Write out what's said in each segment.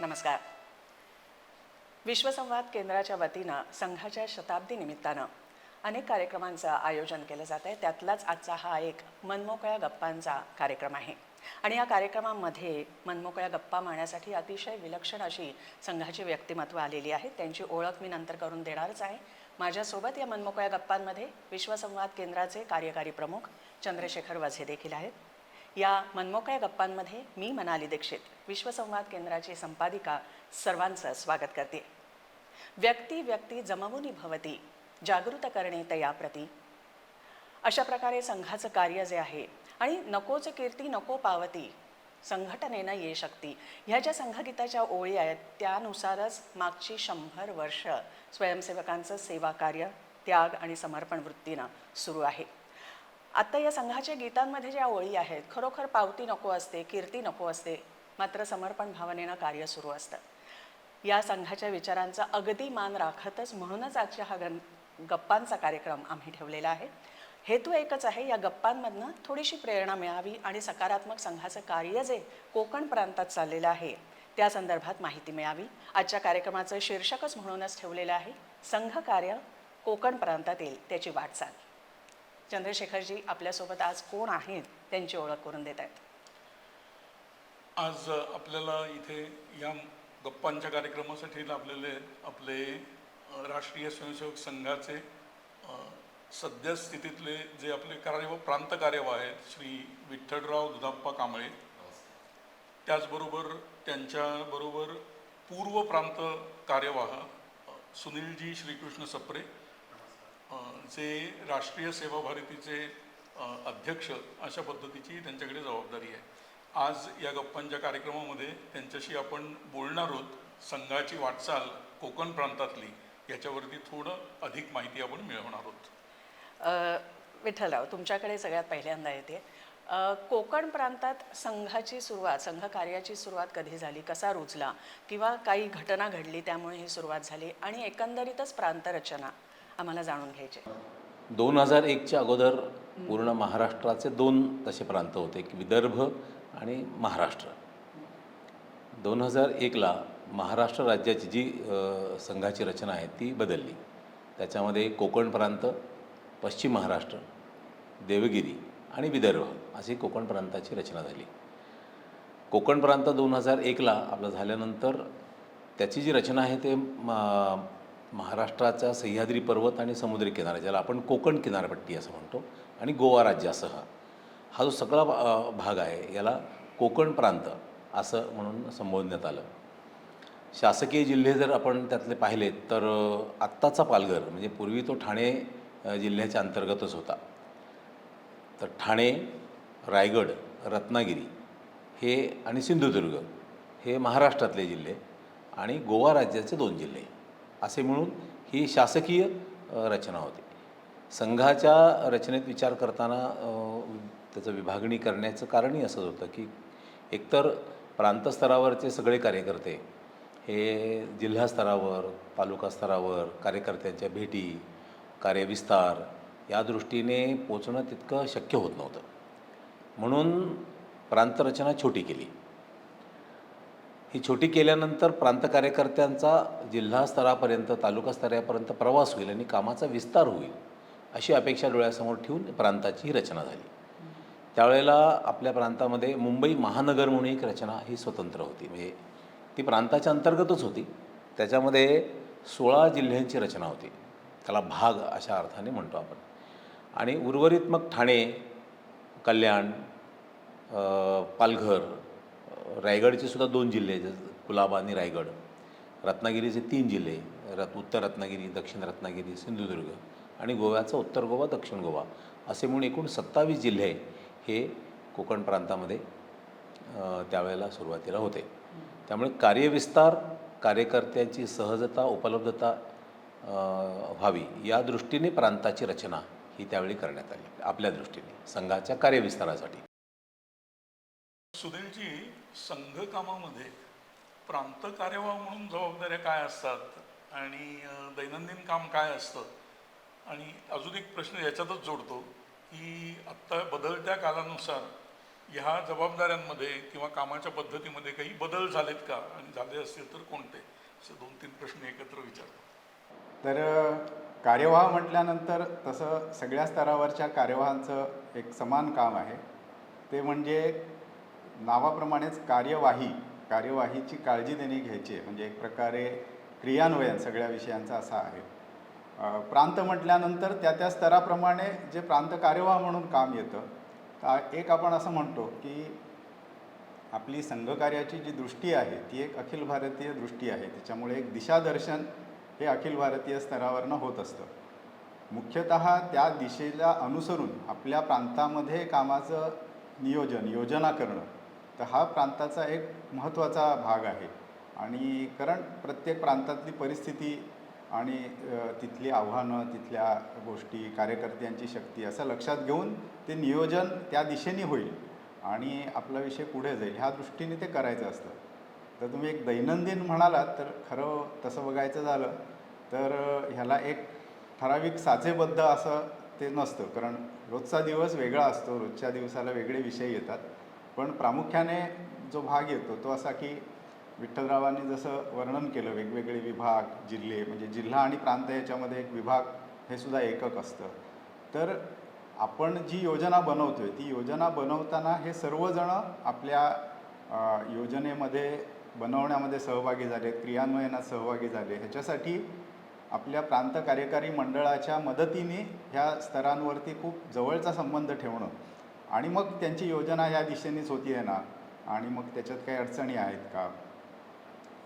नमस्कार. विश्वसंवाद केंद्राच्या वतीनं संघाच्या शताब्दी निमित्तानं अनेक कार्यक्रमांचं आयोजन केलं जात आहे. त्यातलाच आजचा हा एक मनमोकळ्या गप्पांचा कार्यक्रम आहे. आणि या कार्यक्रमामध्ये मनमोकळ्या गप्पा मारण्यासाठी अतिशय विलक्षण अशी संघाची व्यक्तिमत्व आलेली आहेत. त्यांची ओळख मी नंतर करून देणारच आहे. माझ्यासोबत या मनमोकळ्या गप्पांमध्ये विश्वसंवाद केंद्राचे कार्यकारी प्रमुख चंद्रशेखर वझे देखील आहेत. या मनमोकळ्या गप्पांमध्ये मी मनाली दीक्षित, विश्वसंवाद केंद्राची संपादिका, सर्वांचं स्वागत करते. व्यक्ती व्यक्ती जमवुनी भवती, जागृत करणे तया प्रती, अशा प्रकारे संघाचं कार्य जे आहे. आणि नकोच कीर्ती नको पावती, संघटनेनं ये शक्ती, ह्या ज्या संघगीताच्या ओळी आहेत त्यानुसारच मागची 100 वर्ष स्वयंसेवकांचं सेवा कार्य, त्याग आणि समर्पण वृत्तीनं सुरू आहे. आत्ता या संघाच्या गीतांमध्ये ज्या ओळी आहेत, खरोखर पावती नको असते, कीर्ती नको असते, मात्र समर्पण भावनेनं कार्य सुरू असतं. या संघाच्या विचारांचा अगदी मान राखतच म्हणूनच आजच्या हा गप्पांचा कार्यक्रम आम्ही ठेवलेला आहे. हेतू एकच आहे, या गप्पांमधनं थोडीशी प्रेरणा मिळावी आणि सकारात्मक संघाचं कार्य जे कोकण प्रांतात चाललेलं आहे त्या संदर्भात माहिती मिळावी. आजच्या कार्यक्रमाचं शीर्षकच म्हणूनच ठेवलेलं आहे, संघ कार्य कोकण प्रांतातील त्याची वाटचाल. चंद्रशेखरजी आपल्यासोबत आज कोण आहेत त्यांची ओळख करून देत आहेत. आज आपल्याला इथे या गप्पांच्या कार्यक्रमासाठी लाभलेले आपले राष्ट्रीय स्वयंसेवक संघाचे सद्यस्थितीतले जे आपले प्रांत कार्यवाह आहेत श्री विठ्ठलराव दुधाप्पा कांबळे, त्याचबरोबर त्यांच्याबरोबर पूर्व प्रांत कार्यवाह सुनीलजी श्रीकृष्ण सप्रे, जे राष्ट्रीय सेवा भारतीचे अध्यक्ष, अशा पद्धतीची त्यांच्याकडे जबाबदारी आहे. आज या गप्पांच्या कार्यक्रमामध्ये त्यांच्याशी आपण बोलणार आहोत. संघाची वाटचाल कोकण प्रांतातली याच्यावरती थोडं अधिक माहिती आपण मिळवणार आहोत. विठ्ठलराव, तुमच्याकडे सगळ्यात पहिल्यांदा येते. कोकण प्रांतात संघाची सुरुवात, संघ कार्याची सुरुवात कधी झाली, कसा रुजला, किंवा काही घटना घडली त्यामुळे ही सुरुवात झाली, आणि एकंदरीतच प्रांतरचना आम्हाला जाणून घ्यायचे. 2001च्या अगोदर पूर्ण महाराष्ट्राचे 2 तसे प्रांत होते, एक विदर्भ आणि महाराष्ट्र. 2001ला महाराष्ट्र राज्याची जी संघाची रचना आहे ती बदलली. त्याच्यामध्ये कोकण प्रांत, पश्चिम महाराष्ट्र, देवगिरी आणि विदर्भ अशी कोकण प्रांताची रचना झाली. कोकण प्रांत 2001ला आपलं झाल्यानंतर त्याची जी रचना आहे ते महाराष्ट्राच्या सह्याद्री पर्वत आणि समुद्री किनारा, ज्याला आपण कोकण किनारपट्टी असं म्हणतो, आणि गोवा राज्यासह हा जो सगळा भाग आहे याला कोकण प्रांत असं म्हणून संबोधण्यात आलं. शासकीय जिल्हे जर आपण त्यातले पाहिले तर आत्ताचा पालघर म्हणजे पूर्वी तो ठाणे जिल्ह्याच्या अंतर्गतच होता. तर ठाणे, रायगड, रत्नागिरी हे आणि सिंधुदुर्ग हे महाराष्ट्रातले जिल्हे, आणि गोवा राज्याचे 2 जिल्हे असे मिळून ही शासकीय रचना होती. संघाच्या रचनेत विचार करताना त्याचं विभागणी करण्याचं कारणही असंच होतं की एकतर प्रांतस्तरावरचे सगळे कार्यकर्ते हे जिल्हा स्तरावर, तालुका स्तरावर कार्यकर्त्यांच्या भेटी, कार्यविस्तार या दृष्टीने पोचणं तितकं शक्य होत नव्हतं. म्हणून प्रांतरचना छोटी केली. ही छोटी केल्यानंतर प्रांत कार्यकर्त्यांचा जिल्हा स्तरापर्यंत, तालुका स्तरापर्यंत प्रवास होईल आणि कामाचा विस्तार होईल अशी अपेक्षा डोळ्यासमोर ठेवून प्रांताची ही रचना झाली. त्यावेळेला आपल्या प्रांतामध्ये मुंबई महानगर म्हणून एक रचना ही स्वतंत्र होती, म्हणजे ती प्रांताच्या अंतर्गतच होती. त्याच्यामध्ये 16 जिल्ह्यांची रचना होती, त्याला भाग अशा अर्थाने म्हणतो आपण. आणि उर्वरित मग ठाणे, कल्याण, पालघर, रायगडचे सुद्धा 2 जिल्हे, कुलाबा आणि रायगड, रत्नागिरीचे 3 जिल्हे, उत्तर रत्नागिरी, दक्षिण रत्नागिरी, सिंधुदुर्ग, आणि गोव्याचा उत्तर गोवा, दक्षिण गोवा असे म्हणून एकूण 27 जिल्हे हे कोकण प्रांतामध्ये त्यावेळेला सुरुवातीला होते. त्यामुळे कार्यविस्तार, कार्यकर्त्यांची सहजता, उपलब्धता व्हावी या दृष्टीने प्रांताची रचना ही त्यावेळी करण्यात आली, आपल्या दृष्टीने संघाच्या कार्यविस्तारासाठी. सुनीलजी, संघ कामामध्ये प्रांत कार्यवाह म्हणून जबाबदाऱ्या काय असतात आणि दैनंदिन काम काय असतं? आणि अजून एक प्रश्न याच्यातच जोडतो की आत्ता बदलत्या कालानुसार ह्या जबाबदाऱ्यांमध्ये किंवा कामाच्या पद्धतीमध्ये काही बदल झालेत का, आणि झाले असतील तर कोणते, असे 2-3 प्रश्न एकत्र विचारतो. तर कार्यवाह म्हटल्यानंतर तसं सगळ्या स्तरावरच्या कार्यवाहांचं एक समान काम आहे. ते म्हणजे नावाप्रमाणेच कार्यवाहीची काळजी देणे घ्यायची आहे. म्हणजे एक प्रकारे क्रियान्वयन सगळ्या विषयांचं असं आहे. प्रांत म्हटल्यानंतर त्या स्तराप्रमाणे जे प्रांत कार्यवाह म्हणून काम येतं. एक आपण असं म्हणतो की आपली संघकार्याची जी दृष्टी आहे ती एक अखिल भारतीय दृष्टी आहे. त्याच्यामुळे एक दिशादर्शन हे अखिल भारतीय स्तरावरनं होत असतं. मुख्यतः त्या दिशेला अनुसरून आपल्या प्रांतामध्ये कामाचं योजना करणं, तर हा प्रांताचा एक महत्त्वाचा भाग आहे. आणि कारण प्रत्येक प्रांतातली परिस्थिती आणि तिथली आव्हानं, तिथल्या गोष्टी, कार्यकर्त्यांची शक्ती असं लक्षात घेऊन ते नियोजन त्या दिशेने होईल आणि आपला विषय पुढे जाईल, ह्या दृष्टीने ते करायचं असतं. तर तुम्ही एक दैनंदिन म्हणालात तर खरं तसं बघायचं झालं तर ह्याला एक ठराविक साचेबद्ध असं ते नसतं. कारण रोजचा दिवस वेगळा असतो, रोजच्या दिवसाला वेगळे विषय येतात. पण प्रामुख्याने जो भाग येतो तो असा की विठ्ठलरावांनी जसं वर्णन केलं, वेगवेगळे विभाग, जिल्हे, म्हणजे जिल्हा आणि प्रांत याच्यामध्ये एक विभाग हे सुद्धा एकक असतं. तर आपण जी योजना बनवतो आहे ती योजना बनवताना हे सर्वजण आपल्या योजनेमध्ये बनवण्यामध्ये सहभागी झाले, क्रियान्वयनात सहभागी झाले. ह्याच्यासाठी आपल्या प्रांत कार्यकारी मंडळाच्या मदतीने ह्या स्तरांवरती खूप जवळचा संबंध ठेवणं आणि मग त्यांची योजना या दिशेनेच होती आहे ना, आणि मग त्याच्यात काही अडचणी आहेत का,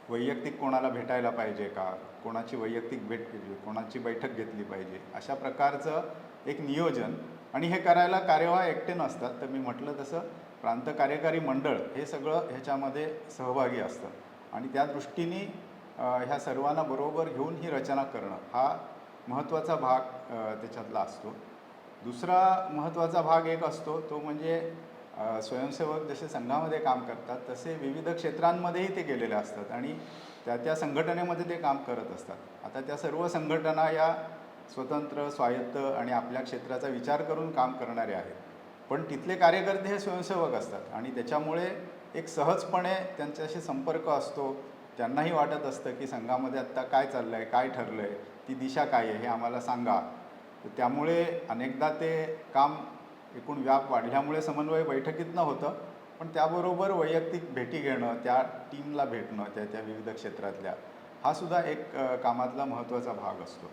वैयक्तिक कोणाला भेटायला पाहिजे का, कोणाची वैयक्तिक भेट केली, कोणाची बैठक घेतली पाहिजे, अशा प्रकारचं एक नियोजन. आणि हे करायला कार्यवाह एकटे नसतात. तर मी म्हटलं तसं प्रांत कार्यकारी मंडळ हे सगळं ह्याच्यामध्ये सहभागी असतं आणि त्या दृष्टीने ह्या सर्वांना बरोबर घेऊन ही रचना करणं हा महत्त्वाचा भाग त्याच्यातला असतो. दुसरा महत्त्वाचा भाग एक असतो तो म्हणजे स्वयंसेवक जसे संघामध्ये काम करतात तसे विविध क्षेत्रांमध्येही ते गेलेले असतात आणि त्या संघटनेमध्ये ते काम करत असतात. आता त्या सर्व संघटना या स्वतंत्र, स्वायत्त आणि आपल्या क्षेत्राचा विचार करून काम करणारे आहेत. पण तिथले कार्यकर्ते हे स्वयंसेवक असतात आणि त्याच्यामुळे एक सहजपणे त्यांच्याशी संपर्क असतो. त्यांनाही वाटत असतं की संघामध्ये आत्ता काय चाललं आहे, काय ठरलं आहे, ती दिशा काय आहे हे आम्हाला सांगा. तर त्यामुळे अनेकदा ते काम एकूण व्याप वाढल्यामुळे समन्वय बैठकीतनं होतं. पण त्याबरोबर वैयक्तिक भेटी घेणं, त्या टीमला भेटणं, त्या विविध क्षेत्रातल्या, हा सुद्धा एक कामातला महत्त्वाचा भाग असतो.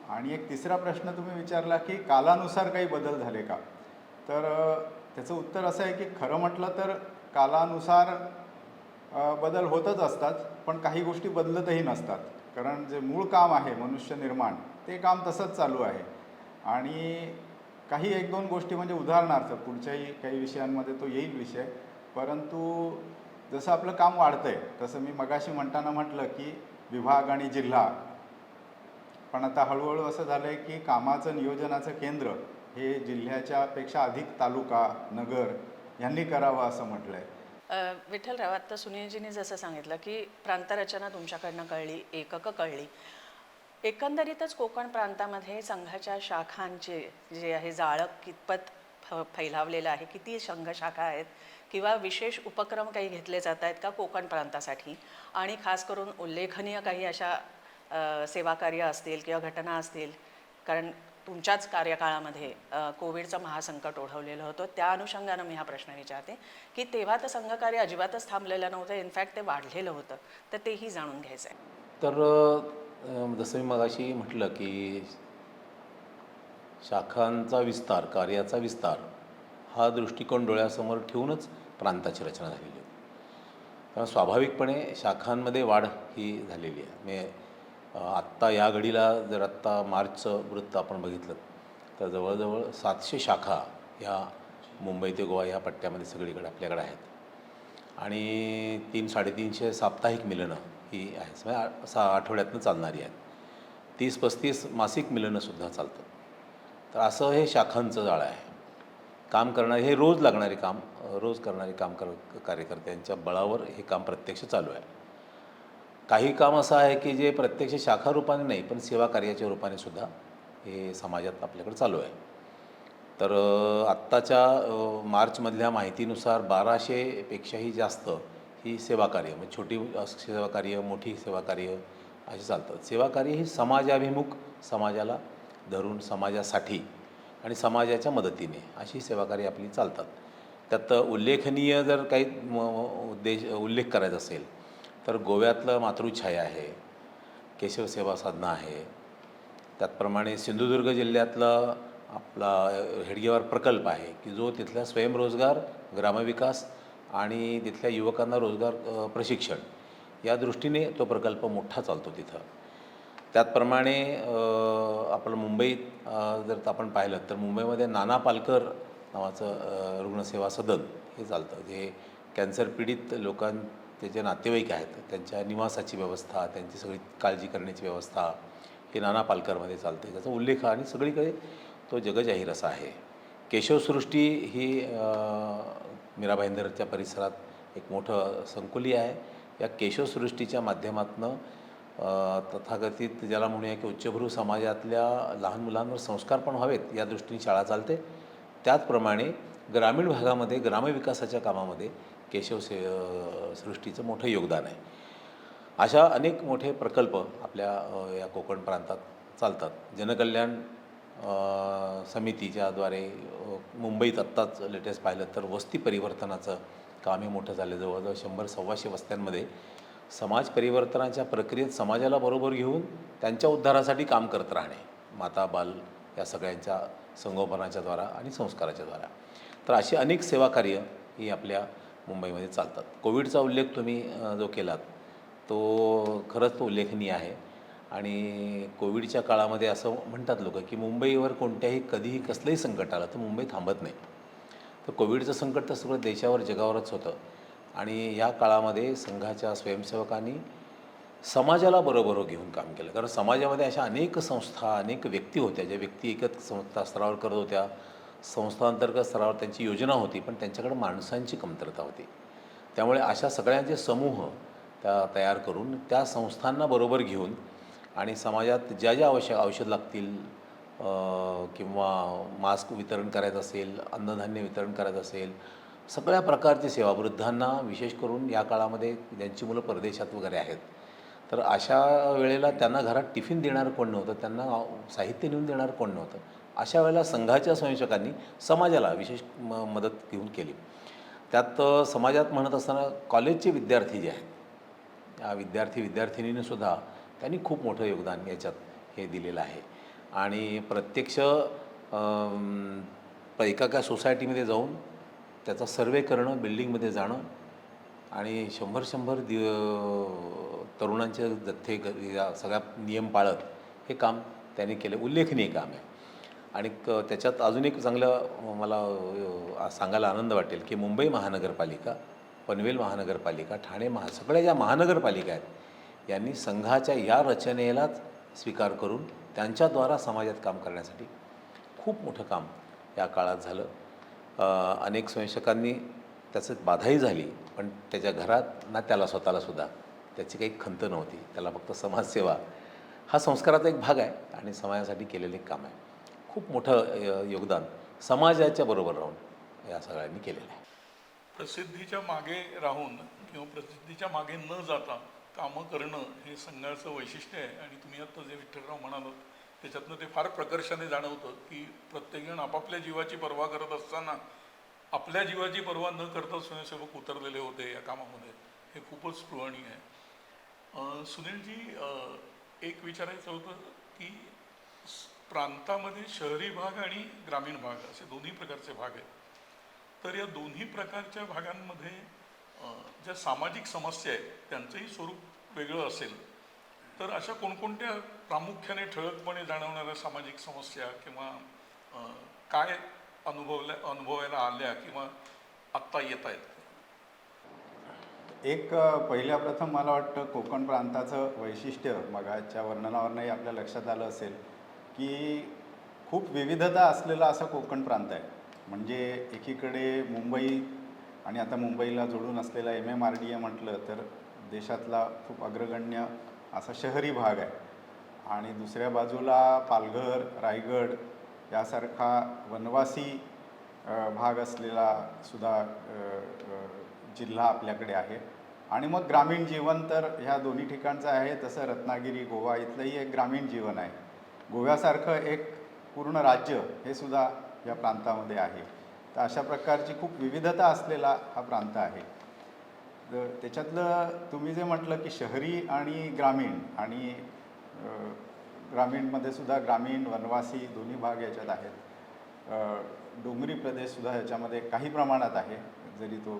आणि एक तिसरा प्रश्न तुम्ही विचारला की कालानुसार काही बदल झाले का, तर त्याचं उत्तर असं आहे की खरं म्हटलं तर कालानुसार बदल होतच असतात, पण काही गोष्टी बदलतही नसतात. कारण जे मूळ काम आहे मनुष्य निर्माण ते काम तसंच चालू आहे. आणि काही 1-2 गोष्टी म्हणजे उदाहरणार्थ पुढच्याही काही विषयांमध्ये तो येईल विषय, परंतु जसं आपलं काम वाढतं आहे तसं मी मगाशी म्हणताना म्हटलं की विभाग आणि जिल्हा, पण आता हळूहळू असं झालं आहे की कामाचं नियोजनाचं केंद्र हे जिल्ह्याच्या पेक्षा अधिक तालुका, नगर यांनी करावं असं म्हटलं आहे. विठ्ठलराव, आत्ता सुनीलजींनी जसं सांगितलं की प्रांतरचना तुमच्याकडनं कळली, एककं कळली. एकंदरीतच कोकण प्रांतामध्ये संघाच्या शाखांचे जे आहे जाळं कितपत फैलावलेलं आहे, किती संघशाखा आहेत किंवा विशेष उपक्रम काही घेतले जात आहेत का कोकण प्रांतासाठी, आणि खास करून उल्लेखनीय काही अशा सेवाकार्य असतील किंवा घटना असतील, कारण तुमच्याच कार्यकाळामध्ये कोविडचं महासंकट ओढवलेलं होतं, त्या अनुषंगानं मी हा प्रश्न विचारते की तेव्हा तर संघकार्य अजिबातच थांबलेलं नव्हतं, इनफॅक्ट ते वाढलेलं होतं, तर तेही जाणून घ्यायचं आहे. तर जसं मी मगाशी म्हटलं की शाखांचा विस्तार, कार्याचा विस्तार हा दृष्टिकोन डोळ्यासमोर ठेवूनच प्रांताची रचना झालेली आहे. कारण स्वाभाविकपणे शाखांमध्ये वाढ ही झालेली आहे. म्हणजे आत्ता या घडीला जर आत्ता मार्चचं वृत्त आपण बघितलं तर जवळजवळ 700 शाखा ह्या मुंबई ते गोवा ह्या पट्ट्यामध्ये सगळीकडे आपल्याकडे आहेत आणि 300-350 साप्ताहिक मिलनं ही आहेत, म्हणजे आठवड्यातनं चालणारी आहेत. 30-35 मासिक मिलनंसुद्धा चालतं. तर असं हे शाखांचं जाळं आहे. काम करणारे हे रोज लागणारे काम, रोज करणारे कार्यकर्त्यांच्या बळावर हे काम प्रत्यक्ष चालू आहे. काही काम असं आहे की जे प्रत्यक्ष शाखा रूपाने नाही पण सेवा कार्याच्या रूपाने सुद्धा हे समाजात आपल्याकडे चालू आहे. तर आत्ताच्या मार्चमधल्या माहितीनुसार 1200पेक्षाही जास्त ही सेवाकार्य, म्हणजे छोटी सेवाकार्य, मोठी सेवाकार्य अशी चालतात. सेवाकार्य ही समाजाभिमुख, समाजाला धरून, समाजासाठी आणि समाजाच्या मदतीने अशी सेवाकार्य आपली चालतात. त्यात उल्लेखनीय जर काही उल्लेख करायचा असेल तर गोव्यातलं मातृछाया आहे, केशव सेवा साधना आहे. त्याचप्रमाणे सिंधुदुर्ग जिल्ह्यातला आपला हेडगेवार प्रकल्प आहे की जो तिथल्या स्वयंरोजगार, ग्रामविकास आणि तिथल्या युवकांना रोजगार प्रशिक्षण या दृष्टीने तो प्रकल्प मोठा चालतो तिथं. त्याचप्रमाणे आपलं मुंबईत जर आपण पाहिलं तर मुंबईमध्ये नाना पालकर नावाचं रुग्णसेवा सदन हे चालतं, जे कॅन्सर पीडित लोकांचे जे नातेवाईक आहेत त्यांच्या निवासाची व्यवस्था, त्यांची सगळी काळजी करण्याची व्यवस्था हे नाना पालकरमध्ये चालते. त्याचा उल्लेख आणि सगळीकडे तो जगजाहीर असा आहे. केशवसृष्टी ही मीरा भाईंदरच्या परिसरात एक मोठं संकुली आहे. या केशवसृष्टीच्या माध्यमातून तथाकथित ज्याला म्हणूया की उच्चभ्रू समाजातल्या लहान मुलांवर संस्कार पण व्हावेत या दृष्टीने शाळा चालते. त्याचप्रमाणे ग्रामीण भागामध्ये ग्रामविकासाच्या कामामध्ये सृष्टीचं मोठं योगदान आहे. अशा अनेक मोठे प्रकल्प आपल्या या कोकण प्रांतात चालतात. जनकल्याण समितीच्याद्वारे मुंबईत आत्ताच लेटेस्ट पाहिलं तर वस्ती परिवर्तनाचं काम हे मोठं झालं. जवळजवळ 100-125 वस्त्यांमध्ये समाज परिवर्तनाच्या प्रक्रियेत समाजाला बरोबर घेऊन त्यांच्या उद्धारासाठी काम करत राहणे, माता बाल या सगळ्यांच्या संगोपनाच्या द्वारा आणि संस्काराच्या द्वारा. तर अशी अनेक सेवाकार्य ही आपल्या मुंबईमध्ये चालतात. कोविडचा उल्लेख तुम्ही जो केलात तो खरंच तो उल्लेखनीय आहे. आणि कोविडच्या काळामध्ये असं म्हणतात लोक की मुंबईवर कोणत्याही कधीही कसलंही संकट आलं तर मुंबई थांबत नाही. तर कोविडचं संकट तर सगळं देशावर जगावरच होतं. आणि या काळामध्ये संघाच्या स्वयंसेवकांनी समाजाला बरोबर घेऊन काम केलं. कारण समाजामध्ये अशा अनेक संस्था, अनेक व्यक्ती होत्या, ज्या व्यक्ती एकच संस्था स्तरावर करत होत्या, संस्थांतर्गत स्तरावर त्यांची योजना होती, पण त्यांच्याकडे माणसांची कमतरता होती. त्यामुळे अशा सगळ्यांचे समूह तयार करून त्या संस्थांना बरोबर घेऊन आणि समाजात ज्या ज्या औषध लागतील किंवा मास्क वितरण करायचं असेल, अन्नधान्य वितरण करायचं असेल, सगळ्या प्रकारची सेवा, वृद्धांना विशेष करून या काळामध्ये ज्यांची मुलं परदेशात वगैरे आहेत, तर अशा वेळेला त्यांना घरात टिफिन देणारं कोण नव्हतं, त्यांना साहित्य नेऊन देणारं कोण नव्हतं. अशा वेळेला संघाच्या स्वयंसेवकांनी समाजाला विशेष मदत घेऊन केली. त्यात समाजात म्हणत असताना कॉलेजचे विद्यार्थी जे आहेत, या विद्यार्थिनींनीसुद्धा त्यांनी खूप मोठं योगदान याच्यात हे दिलेलं आहे. आणि प्रत्यक्ष एका सोसायटीमध्ये जाऊन त्याचा सर्वे करणं, बिल्डिंगमध्ये जाणं आणि 100 तरुणांचे जथ्थे या सगळ्या नियम पाळत हे काम त्यांनी केलं. उल्लेखनीय काम आहे. आणि त्याच्यात अजून एक चांगलं मला सांगायला आनंद वाटेल की मुंबई महानगरपालिका, पनवेल महानगरपालिका, ठाणे सगळ्या ज्या महानगरपालिका आहेत यांनी संघाच्या या रचनेलाच स्वीकार करून त्यांच्याद्वारा समाजात काम करण्यासाठी खूप मोठं काम या काळात झालं. अनेक स्वयंसेवकांनी त्याचं बाधाही झाली, पण त्याच्या घरात ना त्याला स्वतःलासुद्धा त्याची काही खंत नव्हती. त्याला फक्त समाजसेवा हा संस्काराचा एक भाग आहे आणि समाजासाठी केलेलं एक काम आहे. खूप मोठं योगदान समाजाच्या बरोबर राहून या सगळ्यांनी केलेलं आहे. प्रसिद्धीच्या मागे राहून किंवा प्रसिद्धीच्या मागे न जाता कामं करणं हे संघाचं वैशिष्ट्य आहे. आणि तुम्ही आता जे विठ्ठलराव म्हणालात त्याच्यातनं ते फार प्रकर्षाने जाणवतं की प्रत्येकजण आपापल्या जीवाची पर्वा करत असताना आपल्या जीवाची पर्वा न करता स्वयंसेवक उतरलेले होते या कामामध्ये. हे खूपच स्पृहणीय आहे. सुनीलजी, एक विचारायचं होतं की प्रांतामध्ये शहरी भाग आणि ग्रामीण भाग असे दोन्ही प्रकारचे भाग आहेत. तर या दोन्ही प्रकारच्या भागांमध्ये ज्या सामाजिक समस्या आहेत त्यांचंही स्वरूप वेगळं असेल. तर अशा कोणकोणत्या प्रामुख्याने ठळकपणे जाणवणाऱ्या सामाजिक समस्या किंवा काय अनुभवायला आल्या किंवा आत्ता येत आहेत? एक पहिल्या प्रथम मला वाटतं कोकण प्रांताचं वैशिष्ट्य मगाच्या वर्णनावरनंही आपल्या लक्षात आलं असेल की खूप विविधता असलेला असा कोकण प्रांत आहे. म्हणजे एकीकडे मुंबई आणि आता मुंबईला जोडून असलेला MMRDA म्हटलं तर देशातला खूप अग्रगण्य असा शहरी भाग आहे. आणि दुसऱ्या बाजूला पालघर, रायगड यासारखा वनवासी भाग असलेला सुद्धा जिल्हा आपल्याकडे आहे. आणि मग ग्रामीण जीवन तर ह्या दोन्ही ठिकाणचं आहे. तसं रत्नागिरी गोवा इथलंही एक ग्रामीण जीवन आहे. गोव्यासारखं एक पूर्ण राज्य हे सुद्धा या प्रांतामध्ये आहे. तर अशा प्रकारची खूप विविधता असलेला हा प्रांत आहे. तर त्याच्यातलं तुम्ही जे म्हटलं की शहरी आणि ग्रामीण आणि ग्रामीणमध्ये सुद्धा ग्रामीण वनवासी दोन्ही भाग याच्यात आहेत. डोंगरी प्रदेशसुद्धा ह्याच्यामध्ये काही प्रमाणात आहे, जरी तो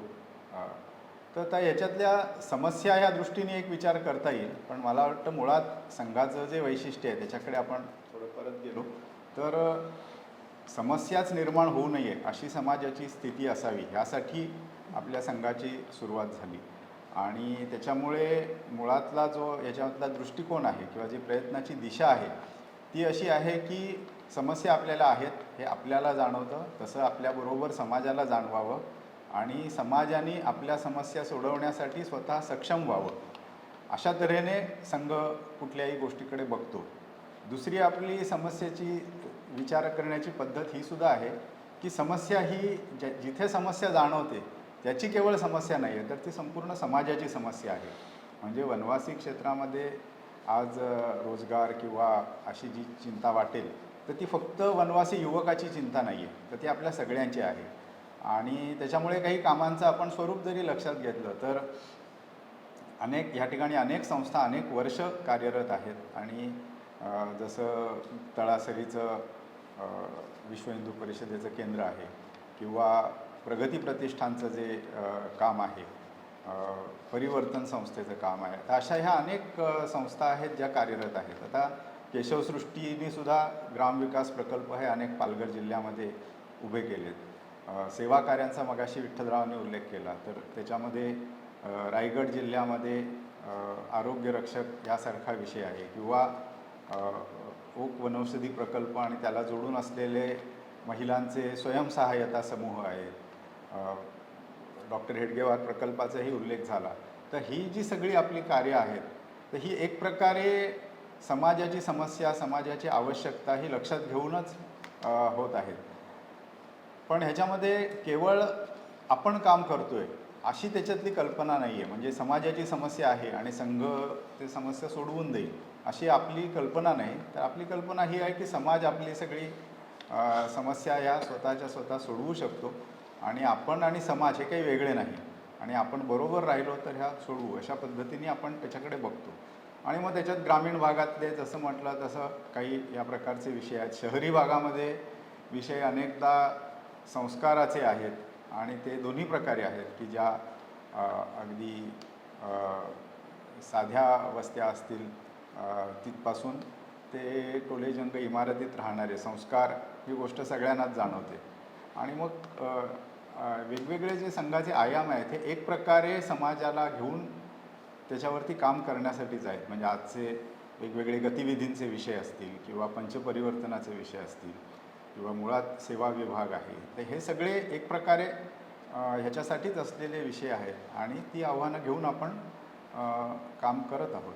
तर त्या याच्यातल्या समस्या ह्या दृष्टीने एक विचार करता येईल. पण मला वाटतं मुळात संघाचं जे वैशिष्ट्य आहे त्याच्याकडे आपण थोडं परत गेलो तर समस्याच निर्माण होऊ नये अशी समाजाची स्थिती असावी ह्यासाठी आपल्या संघाची सुरुवात झाली. आणि त्याच्यामुळे मुळातला जो याच्यातला दृष्टिकोन आहे किंवा जी प्रयत्नाची दिशा आहे ती अशी आहे की समस्या आपल्याला आहेत हे आपल्याला जाणवतं, तसं आपल्याबरोबर समाजाला जाणवावं आणि समाजाने आपल्या समस्या सोडवण्यासाठी स्वतः सक्षम व्हावं, अशा तऱ्हेने संघ कुठल्याही गोष्टीकडे बघतो. दुसरी आपली समस्येची विचार करण्याची पद्धत ही सुद्धा आहे की समस्या ही जिथे समस्या जाणवते त्याची केवळ समस्या नाही आहे, तर ती संपूर्ण समाजाची समस्या आहे. म्हणजे वनवासी क्षेत्रामध्ये आज रोजगार किंवा अशी जी चिंता वाटेल तर ती फक्त वनवासी युवकाची चिंता नाही आहे, तर ती आपल्या सगळ्यांची आहे. आणि त्याच्यामुळे काही कामांचं आपण स्वरूप जरी लक्षात घेतलं तर ह्या ठिकाणी अनेक संस्था अनेक वर्ष कार्यरत आहेत. आणि जसं तळासरीचं विश्व हिंदू परिषदेचं केंद्र आहे किंवा प्रगती प्रतिष्ठानचं जे काम आहे, परिवर्तन संस्थेचं काम आहे, तर अशा ह्या अनेक संस्था आहेत ज्या कार्यरत आहेत. आता केशवसृष्टीने सुद्धा ग्रामविकास प्रकल्प हे अनेक पालघर जिल्ह्यामध्ये उभे केलेत. सेवा कार्यांचा मगाशी विठ्ठलरावांनी उल्लेख केला, तर त्याच्यामध्ये रायगड जिल्ह्यामध्ये आरोग्य रक्षक यासारखा विषय आहे किंवा ओक वनौषधी प्रकल्प आणि त्याला जोडून असलेले महिलांचे स्वयंसहाय्यता समूह आहेत. डॉक्टर हेडगेवार प्रकल्पाचाही उल्लेख झाला. तर ही जी सगळी आपली कार्य आहेत तर ही एक प्रकारे समाजाची समस्या समाजाची आवश्यकता ही लक्षात घेऊनच होत आहेत. पण ह्याच्यामध्ये केवळ आपण काम करतोय अशी त्याच्यातली कल्पना नाही आहे. म्हणजे समाजाची समस्या आहे आणि संघ ते समस्या सोडवून देईल अशी आपली कल्पना नाही. तर आपली कल्पना ही आहे की समाज आपली सगळी समस्या या स्वतः सोडवू शकतो आणि आपण आणि समाज हे काही वेगळे नाही आणि आपण बरोबर राहिलो तर ह्या सोडवू अशा पद्धतीने आपण त्याच्याकडे बघतो. आणि मग त्याच्यात ग्रामीण भागातले जसं म्हटलं तसं काही या प्रकारचे विषय आहेत. शहरी भागामध्ये विषय अनेकदा संस्काराचे आहेत आणि ते दोन्ही प्रकारे आहेत की ज्या अगदी साध्या वस्त्या असतील तिथपासून ते टोलेजंग इमारतीत राहणारे संस्कार ही गोष्ट सगळ्यांनाच जाणवते. आणि मग वेगवेगळे जे संघाचे आयाम आहेत हे एक प्रकारे समाजाला घेऊन त्याच्यावरती काम करण्यासाठीच आहेत. म्हणजे आजचे वेगवेगळे गतिविधींचे विषय असतील किंवा पंचपरिवर्तनाचे विषय असतील किंवा मुळात सेवा विभाग आहे, तर हे सगळे एक प्रकारे ह्याच्यासाठीच असलेले विषय आहेत आणि ती आव्हानं घेऊन आपण काम करत आहोत.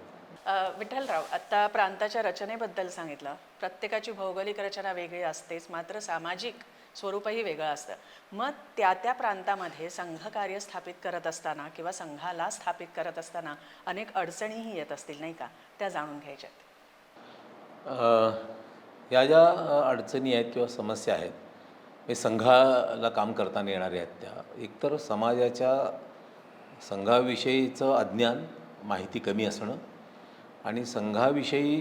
विठ्ठलराव, आत्ता प्रांताच्या रचनेबद्दल सांगितलं. प्रत्येकाची भौगोलिक रचना वेगळी असतेच, मात्र सामाजिक स्वरूपही वेगळं असतं. मग त्या प्रांतामध्ये संघकार्य स्थापित करत असताना किंवा संघाला स्थापित करत असताना अनेक अडचणीही येत असतील, नाही का? त्या जाणून घ्यायच्यात. या ज्या अडचणी आहेत किंवा समस्या आहेत हे संघाला काम करताना येणाऱ्या आहेत त्या एकतर समाजाच्या संघाविषयीचं अज्ञान, माहिती कमी असणं आणि संघाविषयी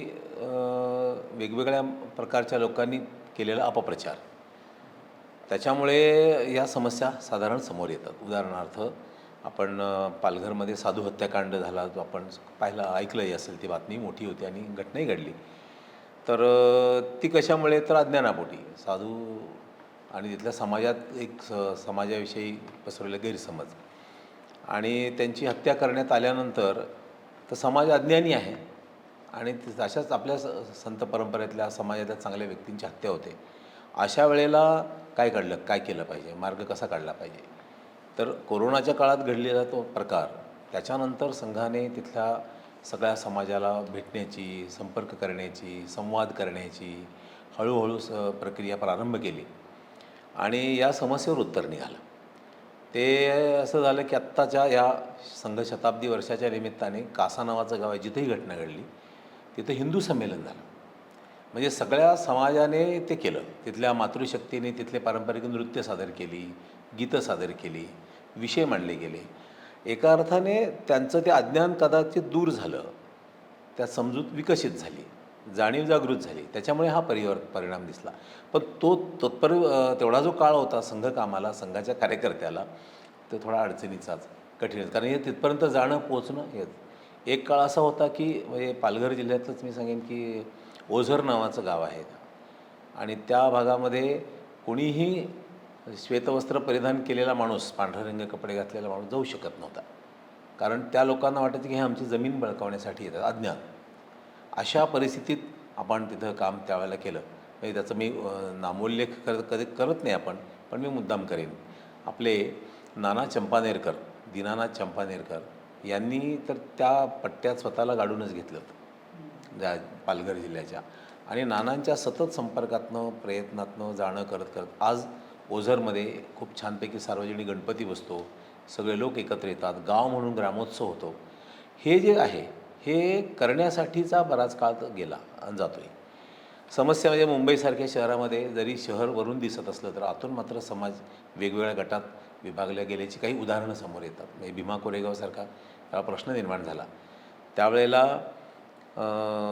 वेगवेगळ्या प्रकारच्या लोकांनी केलेला अपप्रचार, त्याच्यामुळे या समस्या साधारण समोर येतात. उदाहरणार्थ आपण पालघरमध्ये साधू हत्याकांड झाला, जो आपण ऐकलंही असेल, ती बातमी मोठी होती आणि घटनाही घडली. तर ती कशामुळे, तर अज्ञानापोटी साधू आणि तिथल्या समाजात एक समाजाविषयी पसरलेला गैरसमज आणि त्यांची हत्या करण्यात आल्यानंतर तर समाज अज्ञानी आहे आणि अशाच आपल्या संत परंपरेतल्या समाजातल्या चांगल्या व्यक्तींची हत्या होते. अशा वेळेला काय केलं पाहिजे, मार्ग कसा काढला पाहिजे. तर कोरोनाच्या काळात घडलेला तो प्रकार, त्याच्यानंतर संघाने तिथल्या सगळ्या समाजाला भेटण्याची, संपर्क करण्याची, संवाद करण्याची, हळूहळू प्रक्रिया प्रारंभ केली आणि या समस्येवर उत्तर निघालं. ते असं झालं की आत्ताच्या या संघ शताब्दी वर्षाच्या निमित्ताने कासा नावाचं गाव आहे, जिथेही घटना घडली तिथं हिंदू संमेलन झालं. म्हणजे सगळ्या समाजाने ते केलं. तिथल्या मातृशक्तीने तिथले पारंपरिक नृत्य सादर केली, गीतं सादर केली, विषय मांडले गेले. एका अर्थाने त्यांचं ते अज्ञान कदाचित दूर झालं, त्यात समजूत विकसित झाली, जाणीव जागृत झाली, त्याच्यामुळे हा परिणाम दिसला. पण तो तेवढा जो काळ होता संघकामाला, संघाच्या कार्यकर्त्याला, तो थोडा अडचणीचाच, कठीण. कारण हे तिथपर्यंत जाणं पोचणं हे एक काळ असा होता की म्हणजे पालघर जिल्ह्यातलंच मी सांगेन की ओझर नावाचं गाव आहे आणि त्या भागामध्ये कोणीही श्वेतवस्त्र परिधान केलेला माणूस, पांढरे रंग कपडे घातलेला माणूस जाऊ शकत नव्हता. कारण त्या लोकांना वाटायचं की हे आमची जमीन बळकावण्यासाठी येतात, अज्ञान. अशा परिस्थितीत आपण तिथं काम त्यावेळेला केलं. म्हणजे त्याचं मी नामोल्लेख कधी करत नाही आपण, पण मी मुद्दाम करेन. आपले नाना चंपानेरकर, दीनानाथ चंपानेरकर यांनी तर त्या पट्ट्यात स्वतःला गाडूनच घेतलं होतं पालघर जिल्ह्याच्या. आणि नानांच्या सतत संपर्कातनं, प्रयत्नातनं जाणं करत आज ओझरमध्ये खूप छानपैकी सार्वजनिक गणपती बसतो, सगळे लोक एकत्र येतात, गाव म्हणून ग्रामोत्सव होतो. हे जे आहे हे करण्यासाठीचा बराच काळ गेला आणि जातो आहे. समस्या म्हणजे मुंबईसारख्या शहरामध्ये जरी शहर वरून दिसत असलं तर आतून मात्र समाज वेगवेगळ्या गटात विभागल्या गेल्याची काही उदाहरणं समोर येतात. म्हणजे भीमा कोरेगावसारखा हा प्रश्न निर्माण झाला त्यावेळेला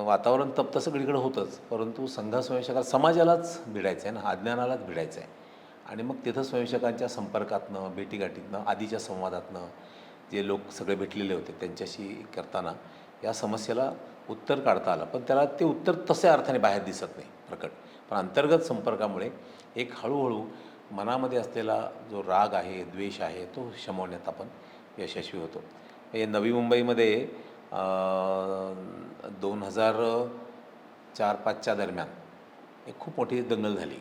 वातावरण तप्त सगळीकडे होतंच, परंतु संघस्वयंसेवकाला समाजालाच भिडायचं आहे ना, अज्ञानालाच भिडायचं आहे. आणि मग तिथं स्वयंसेवकांच्या संपर्कातनं, भेटीगाठीतनं, आधीच्या संवादातनं जे लोक सगळे भेटलेले होते त्यांच्याशी करताना या समस्येला उत्तर काढता आलं. पण त्याला ते उत्तर तशा अर्थाने बाहेर दिसत नाही प्रकट, पण अंतर्गत संपर्कामुळे एक हळूहळू मनामध्ये असलेला जो राग आहे, द्वेष आहे, तो शमवण्यात आपण यशस्वी होतो. हे नवी मुंबईमध्ये 2004-05च्या दरम्यान एक खूप मोठी दंगल झाली.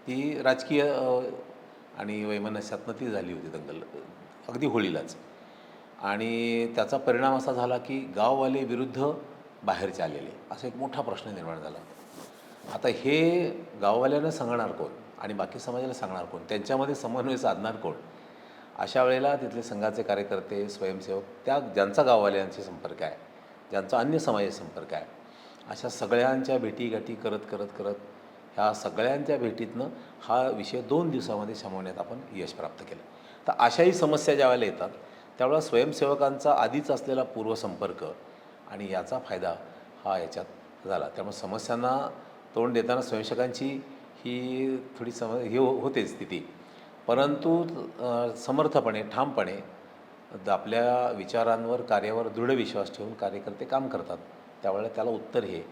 ती राजकीय आणि वैमनस्यातनं ती झाली होती दंगल, अगदी होळीलाच. आणि त्याचा परिणाम असा झाला की गाववाले विरुद्ध बाहेरचे आलेले, असा एक मोठा प्रश्न निर्माण झाला. आता हे गाववाल्यांना सांगणार कोण आणि बाकी समाजाला सांगणार कोण, त्यांच्यामध्ये समन्वय साधणार कोण? अशा वेळेला तिथले संघाचे कार्यकर्ते, स्वयंसेवक, ज्यांचा गाववाल्यांशी संपर्क आहे, ज्यांचा अन्य समाजाशी संपर्क आहे, अशा सगळ्यांच्या भेटीगाठी करत ह्या सगळ्यांच्या भेटीतनं हा विषय 2 दिवसामध्ये शमवण्यात आपण यश प्राप्त केलं. तर अशाही समस्या ज्यावेळेला येतात त्यावेळेला स्वयंसेवकांचा आधीच असलेला पूर्वसंपर्क आणि याचा फायदा हा याच्यात झाला. त्यामुळे समस्यांना तोंड देताना स्वयंसेवकांची ही थोडी होते स्थिती, परंतु समर्थपणे, ठामपणे आपल्या विचारांवर, कार्यावर दृढ विश्वास ठेवून कार्यकर्ते काम करतात. त्यावेळेला त्याला उत्तर हे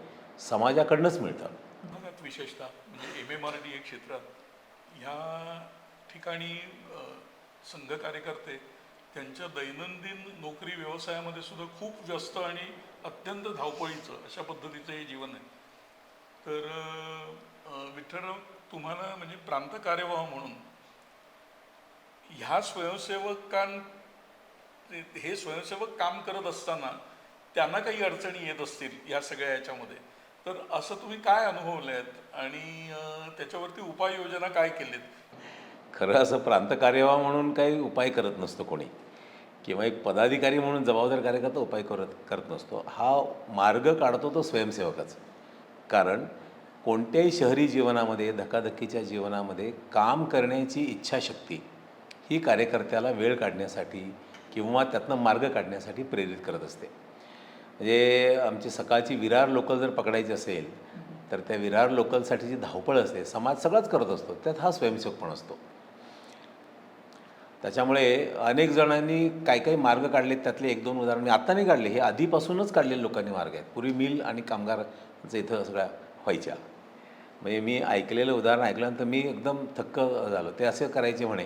समाजाकडनंच मिळतं. भागात विशेषतः म्हणजे MMRDA क्षेत्रात ह्या ठिकाणी संघ कार्यकर्ते त्यांच्या दैनंदिन नोकरी व्यवसायामध्ये सुद्धा खूप व्यस्त आणि अत्यंत धावपळीचं अशा पद्धतीचं हे जीवन आहे. तर विठ्ठलराव, तुम्हाला म्हणजे प्रांत कार्यवाह म्हणून ह्या हे स्वयंसेवक काम करत असताना त्यांना काही अडचणी येत असतील या सगळ्या याच्यामध्ये, तर असं तुम्ही काय अनुभवले आहेत आणि त्याच्यावरती उपाययोजना काय केलीत? खरं असं प्रांत कार्यवाह म्हणून काही उपाय करत नसतो कोणी, किंवा एक पदाधिकारी म्हणून जबाबदार कार्यकर्ता उपाय करत नसतो. हा मार्ग काढतो तो स्वयंसेवकच. कारण कोणत्याही शहरी जीवनामध्ये, धकाधकीच्या जीवनामध्ये काम करण्याची इच्छाशक्ती ही कार्यकर्त्याला वेळ काढण्यासाठी किंवा त्यातनं मार्ग काढण्यासाठी प्रेरित करत असते. म्हणजे आमची सकाळची विरार लोकल जर पकडायची असेल तर त्या विरार लोकलसाठी जी धावपळ असते, समाज सगळाच करत असतो, त्यात हा स्वयंसेवक पण असतो. त्याच्यामुळे अनेक जणांनी काही मार्ग काढले, त्यातले 1-2 उदाहरण मी आत्ता नाही काढले, हे आधीपासूनच काढलेले लोकांनी मार्ग आहेत. पूर्वी मिल आणि कामगारचं इथं सगळ्या व्हायच्या. म्हणजे मी ऐकलेलं उदाहरण ऐकल्यानंतर मी एकदम थक्क झालो. ते असे करायचे म्हणे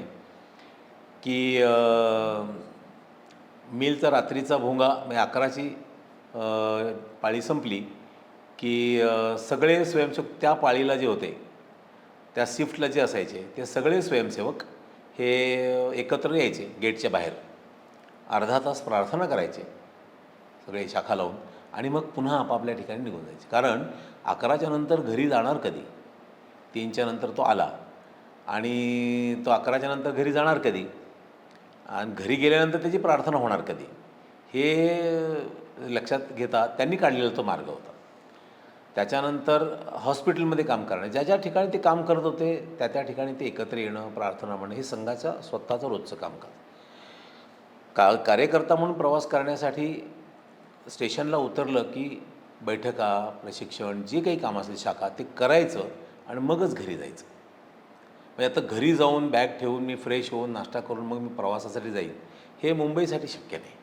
की मिलचा रात्रीचा भोंगा म्हणजे 11ची पाळी संपली की सगळे स्वयंसेवक त्या पाळीला जे होते, त्या शिफ्टला जे असायचे, ते सगळे स्वयंसेवक हे एकत्र यायचे गेटच्या बाहेर, अर्धा तास प्रार्थना करायचे सगळे शाखा लावून, आणि मग पुन्हा आपापल्या ठिकाणी निघून जायचे. कारण 11च्या नंतर घरी जाणार कधी? 3च्या नंतर तो आला आणि तो 11च्या नंतर घरी जाणार कधी आणि घरी गेल्यानंतर त्याची प्रार्थना होणार कधी, हे लक्षात घेता त्यांनी काढलेला तो मार्ग होता. त्याच्यानंतर हॉस्पिटलमध्ये काम करणं, ज्या ज्या ठिकाणी ते काम करत होते त्या त्या ठिकाणी ते एकत्र येणं, प्रार्थना म्हणणं, हे संघाचं स्वतःचं रोजचं कामकाज. कार्यकर्ता म्हणून प्रवास करण्यासाठी स्टेशनला उतरलं की बैठका, प्रशिक्षण, जे काही काम असेल शाखा, ते करायचं आणि मगच घरी जायचं. म्हणजे आता घरी जाऊन बॅग ठेवून मी फ्रेश होऊन नाश्ता करून मग मी प्रवासासाठी जाईन, हे मुंबईसाठी शक्य नाही.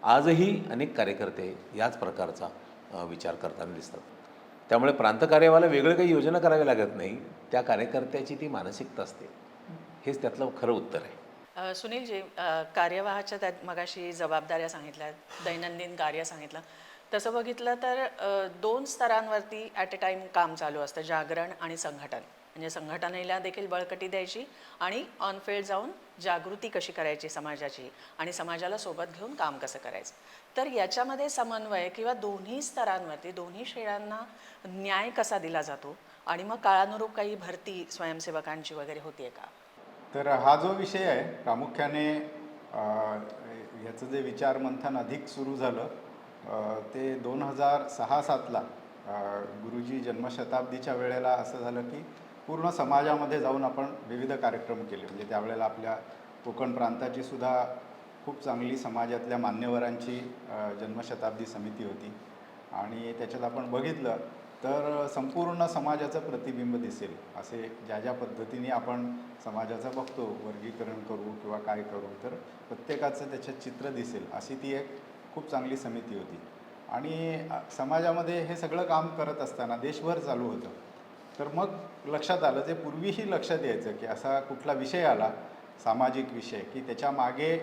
आजही अनेक कार्यकर्ते याच प्रकारचा विचार करताना दिसतात. त्यामुळे प्रांत कार्यालयाला वेगळं काही योजना करावी लागत नाही, त्या कार्यकर्त्याची ती मानसिकता असते. हेच त्यातलं खरं उत्तर आहे. सुनीलजी, कार्यवाहाच्या त्यात मगाशी जबाबदाऱ्या सांगितल्या, दैनंदिन कार्य सांगितलं, तसं बघितलं तर 2 स्तरांवरती ॲट अ टाईम काम चालू असतं, जागरण आणि संघटन. म्हणजे संघटनेला देखील बळकटी द्यायची आणि ऑनफिल्ड जाऊन जागृती कशी करायची समाजाची आणि समाजाला सोबत घेऊन काम कसं करायचं. तर याच्यामध्ये समन्वय किंवा दोन्ही स्तरांवरती दोन्ही श्रेण्यांना न्याय कसा दिला जातो आणि मग काळानुरूप काही भरती स्वयंसेवकांची वगैरे होतीये का? तर हा जो विषय आहे प्रामुख्याने याचं जे विचार मंथन अधिक सुरू झालं ते 2006-07ला गुरुजी जन्मशताब्दीच्या वेळेला असं झालं की पूर्ण समाजामध्ये जाऊन आपण विविध कार्यक्रम केले. म्हणजे त्यावेळेला आपल्या कोकण प्रांताची सुद्धा खूप चांगली समाजातल्या मान्यवरांची जन्मशताब्दी समिती होती आणि त्याच्यात आपण बघितलं तर संपूर्ण समाजाचं प्रतिबिंब दिसेल असे ज्या ज्या पद्धतीने आपण समाजाचं बघतो, वर्गीकरण करू किंवा काय करू, तर प्रत्येकाचं त्याच्यात चित्र दिसेल अशी ती एक खूप चांगली समिती होती. आणि समाजामध्ये हे सगळं काम करत असताना देशभर चालू होतं. तर मग लक्षात आलं, जे पूर्वीही लक्षात यायचं की असा कुठला विषय आला, सामाजिक विषय, की त्याच्या मागे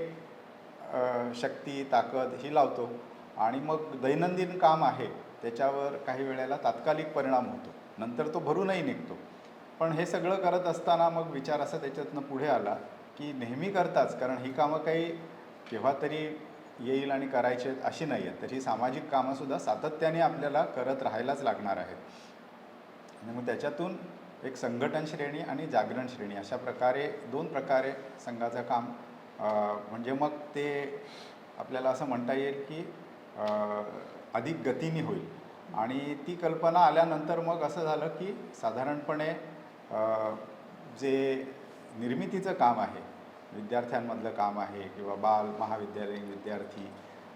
शक्ती, ताकद ही लावतो आणि मग दैनंदिन काम आहे त्याच्यावर काही वेळेला तात्कालिक परिणाम होतो, नंतर तो भरूनही निघतो. पण हे सगळं करत असताना मग विचार असा त्याच्यातनं पुढे आला की नेहमी करताच, कारण ही कामं काही केव्हा तरी येईल आणि करायची आहेत अशी नाही आहेत, तर ही सामाजिक कामंसुद्धा सातत्याने आपल्याला करत राहायलाच लागणार आहेत. आणि मग त्याच्यातून एक संघटन श्रेणी आणि जागरण श्रेणी अशा प्रकारे 2 प्रकारे संघाचं काम म्हणजे मग ते आपल्याला असं म्हणता येईल की अधिक गतीने होईल. आणि ती कल्पना आल्यानंतर मग असं झालं की साधारणपणे जे निर्मितीचं काम आहे, विद्यार्थ्यांमधलं काम आहे किंवा बाल महाविद्यालयीन विद्यार्थी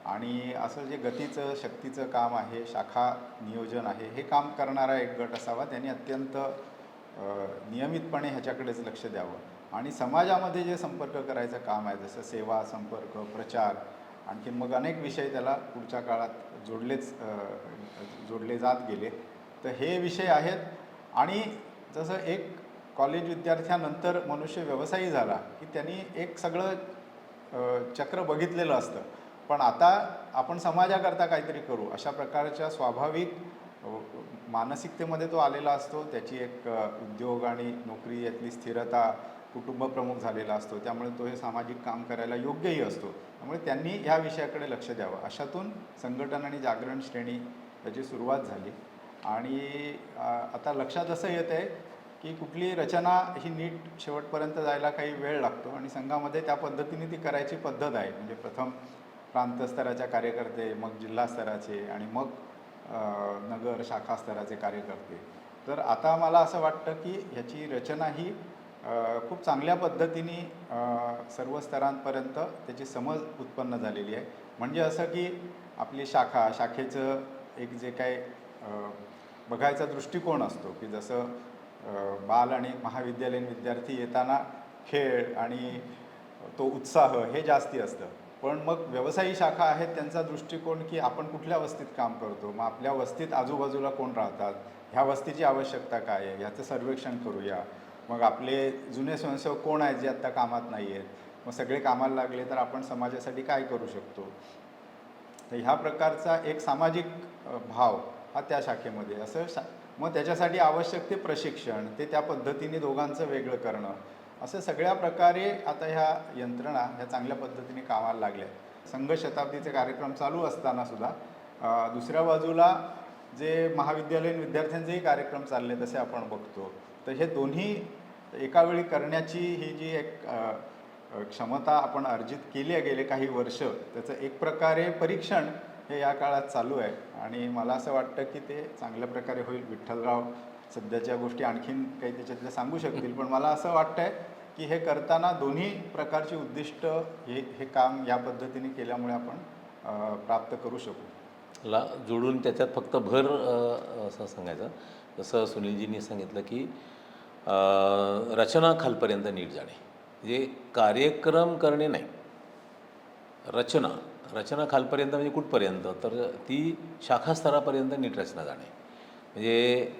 आणि असं जे गतीचं शक्तीचं काम आहे, शाखा नियोजन आहे, हे काम करणारा एक गट असावा. त्यांनी अत्यंत नियमितपणे ह्याच्याकडेच लक्ष द्यावं आणि समाजामध्ये जे संपर्क करायचं काम आहे, जसं सेवा, संपर्क, प्रचार, आणखी मग अनेक विषय त्याला पुढच्या काळात जोडले जात गेले. तर हे विषय आहेत. आणि जसं एक कॉलेज विद्यार्थ्यानंतर मनुष्य व्यवसायी झाला की त्यांनी एक सगळं चक्र बघितलेलं असतं, पण आता आपण समाजाकरता काहीतरी करू अशा प्रकारच्या स्वाभाविक मानसिकतेमध्ये तो आलेला असतो. त्याची एक उद्योग आणि नोकरी यातली स्थिरता, कुटुंबप्रमुख झालेला असतो, त्यामुळे तो हे सामाजिक काम करायला योग्यही असतो. त्यामुळे त्यांनी ह्या विषयाकडे लक्ष द्यावं. अशातून संघटन आणि जागरण श्रेणी याची सुरुवात झाली. आणि आता लक्षात असं येत आहे की कुठली रचना ही नीट शेवटपर्यंत जायला काही वेळ लागतो आणि संघामध्ये त्या पद्धतीने ती करायची पद्धत आहे. म्हणजे प्रथम प्रांत स्तराच्या कार्यकर्ते, मग जिल्हा स्तराचे आणि मग नगर शाखा स्तराचे कार्यकर्ते. तर आता मला असं वाटतं की ह्याची रचना ही खूप चांगल्या पद्धतीने सर्व स्तरांपर्यंत त्याची समज उत्पन्न झालेली आहे. म्हणजे असं की आपली शाखेचं एक जे काय बघायचा दृष्टिकोन असतो की जसं बाल आणि महाविद्यालयीन विद्यार्थी येताना खेळ आणि तो उत्साह हे जास्ती असतं. पण मग व्यवसायी शाखा आहेत त्यांचा दृष्टिकोन की आपण कुठल्या वस्तीत काम करतो, मग आपल्या वस्तीत आजूबाजूला कोण राहतात, ह्या वस्तीची आवश्यकता काय आहे ह्याचं सर्वेक्षण करूया. मग आपले जुने स्वयंसेवक कोण आहेत जे आत्ता कामात नाही आहेत, मग सगळे कामाला लागले तर आपण समाजासाठी काय करू शकतो. तर ह्या प्रकारचा एक सामाजिक भाव हा त्या शाखेमध्ये असं मग त्याच्यासाठी आवश्यक ते प्रशिक्षण, ते त्या पद्धतीने दोघांचं वेगळं करणं, असं सगळ्या प्रकारे आता ह्या यंत्रणा ह्या चांगल्या पद्धतीने कामाला लागल्या. संघ शताब्दीचे कार्यक्रम चालू असतानासुद्धा दुसऱ्या बाजूला जे महाविद्यालयीन विद्यार्थ्यांचेही कार्यक्रम चालले तसे आपण बघतो. तर हे दोन्ही एका वेळी करण्याची ही जी एक क्षमता आपण अर्जित केली आहे गेले काही वर्ष, त्याचं एक प्रकारे परीक्षण हे या काळात चालू आहे आणि मला असं वाटतं की ते चांगल्या प्रकारे होईल. विठ्ठलराव सध्याच्या गोष्टी आणखीन काही त्याच्यातल्या सांगू शकतील, पण मला असं वाटतंय की हे करताना दोन्ही प्रकारची उद्दिष्ट हे काम या पद्धतीने केल्यामुळे आपण प्राप्त करू शकू. ला जोडून त्याच्यात फक्त भर असं सांगायचं, जसं सुनीलजींनी सांगितलं की रचना खालपर्यंत नीट जाणे, म्हणजे कार्यक्रम करणे नाही, रचना खालपर्यंत म्हणजे कुठपर्यंत, तर ती शाखास्तरापर्यंत नीट रचना जाणे. म्हणजे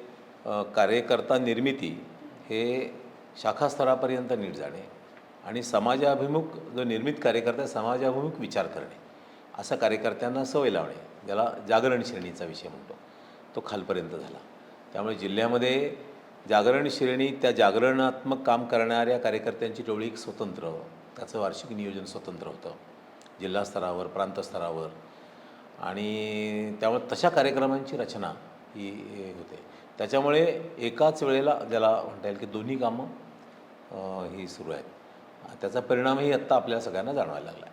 कार्यकर्ता निर्मिती हे शाखास्तरापर्यंत नीट जाणे आणि समाजाभिमुख जो निर्मित कार्यकर्ता समाजाभिमुख विचार करणे, असा कार्यकर्त्यांना सवय लावणे, ज्याला जागरण श्रेणीचा विषय म्हणतो, तो खालपर्यंत झाला. त्यामुळे जिल्ह्यामध्ये जागरण श्रेणी, त्या जागरणात्मक काम करणाऱ्या कार्यकर्त्यांची टोळी एक स्वतंत्र, त्याचं वार्षिक नियोजन स्वतंत्र होतं जिल्हा स्तरावर, प्रांत स्तरावर, आणि त्यामुळे तशा कार्यक्रमांची रचना ही होते. त्याच्यामुळे एकाच वेळेला ज्याला म्हणता येईल की दोन्ही कामं ही सुरू आहेत. त्याचा परिणामही आत्ता आपल्या सगळ्यांना जाणवायला लागला आहे.